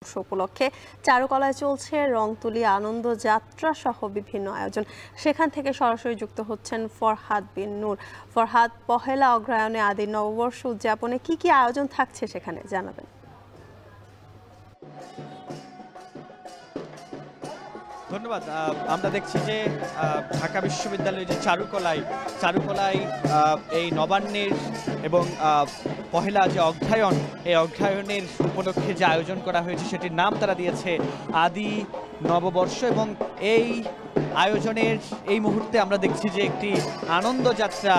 উপলক্ষে চারুকলায় চলছে রংতুলি আনন্দ যাত্রা সহ বিভিন্ন আয়োজন। সেখান থেকে সরাসরি যুক্ত হচ্ছেন ফরহাদ বিন নূর। ফরহাদ, পহেলা অগ্রহায়ণে আদি নববর্ষ উদযাপনে কি কি আয়োজন থাকছে সেখানে জানাবেন। ধন্যবাদ। আমরা দেখছি যে ঢাকা বিশ্ববিদ্যালয়ের যে চারুকলায় এই নবান্নের এবং পহেলা যে অগ্রহায়ণ, এই অগ্রহায়ণের উপলক্ষে যে আয়োজন করা হয়েছে সেটির নাম তারা দিয়েছে আদি নববর্ষ। এবং এই আয়োজনের এই মুহূর্তে আমরা দেখছি যে একটি আনন্দযাত্রা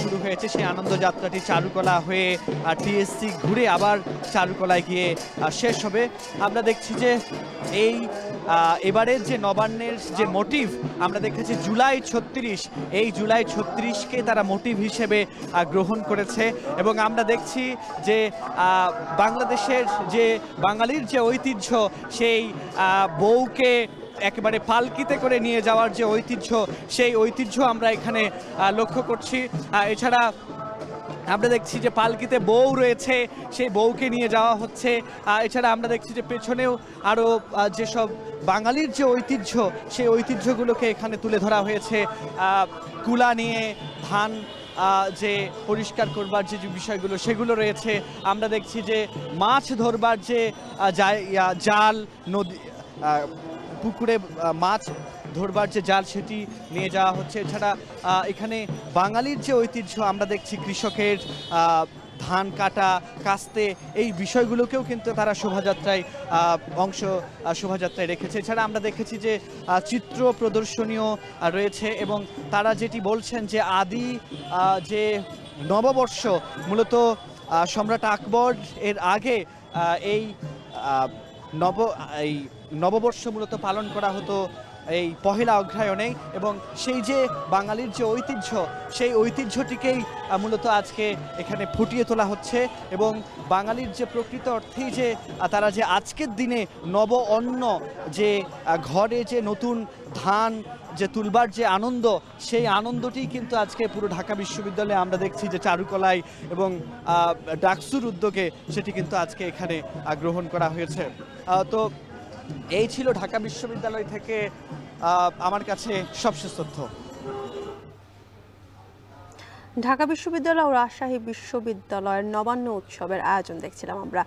শুরু হয়েছে। সেই আনন্দযাত্রাটি চারুকলা হয়ে টিএসসি ঘুরে আবার চারুকলায় গিয়ে শেষ হবে। আমরা দেখছি যে এই এবারের যে নবান্নের যে মোটিভ আমরা দেখেছি জুলাই 36, এই জুলাই 36কে তারা মোটিভ হিসেবে গ্রহণ করেছে। এবং আমরা দেখছি যে বাংলাদেশের যে বাঙালির যে ঐতিহ্য, সেই বউকে একেবারে পালকিতে করে নিয়ে যাওয়ার যে ঐতিহ্য, সেই ঐতিহ্য আমরা এখানে লক্ষ্য করছি। এছাড়া আমরা দেখছি যে পালকিতে বউ রয়েছে, সেই বউকে নিয়ে যাওয়া হচ্ছে। এছাড়া আমরা দেখছি যে পেছনেও আরও যেসব বাঙালির যে ঐতিহ্য, সেই ঐতিহ্যগুলোকে এখানে তুলে ধরা হয়েছে। কুলা নিয়ে ধান যে পরিষ্কার করবার যে বিষয়গুলো সেগুলো রয়েছে। আমরা দেখছি যে মাছ ধরবার যে জাল, নদী পুকুরে মাছ ধরবার যে জাল, সেটি নিয়ে যাওয়া হচ্ছে। এছাড়া এখানে বাঙালির যে ঐতিহ্য আমরা দেখছি কৃষকের ধান কাটা, কাস্তে, এই বিষয়গুলোকেও কিন্তু তারা শোভাযাত্রায় রেখেছে। এছাড়া আমরা দেখেছি যে চিত্র প্রদর্শনীয় রয়েছে এবং তারা যেটি বলছেন যে আদি যে নববর্ষ মূলত সম্রাট আকবর এর আগে এই নববর্ষ মূলত পালন করা হতো এই পহেলা অগ্রহায়ণে। এবং সেই যে বাঙালির যে ঐতিহ্য, সেই ঐতিহ্যটিকেই মূলত আজকে এখানে ফুটিয়ে তোলা হচ্ছে। এবং বাঙালির যে প্রকৃত অর্থেই যে তারা যে আজকের দিনে নব অন্ন, যে ঘরে যে নতুন ধান যে তুলবার যে আনন্দ, সেই আনন্দটি কিন্তু আজকে পুরো ঢাকা বিশ্ববিদ্যালয়ে আমরা দেখছি যে চারুকলায় এবং ডাকসুর উদ্যোগে সেটি কিন্তু আজকে এখানে গ্রহণ করা হয়েছে। তো এই ছিল ঢাকা বিশ্ববিদ্যালয় থেকে আমার কাছে সবশেষ তথ্য। ঢাকা বিশ্ববিদ্যালয় ও রাজশাহী বিশ্ববিদ্যালয়ের নবান্ন উৎসবের আয়োজন দেখছিলাম আমরা।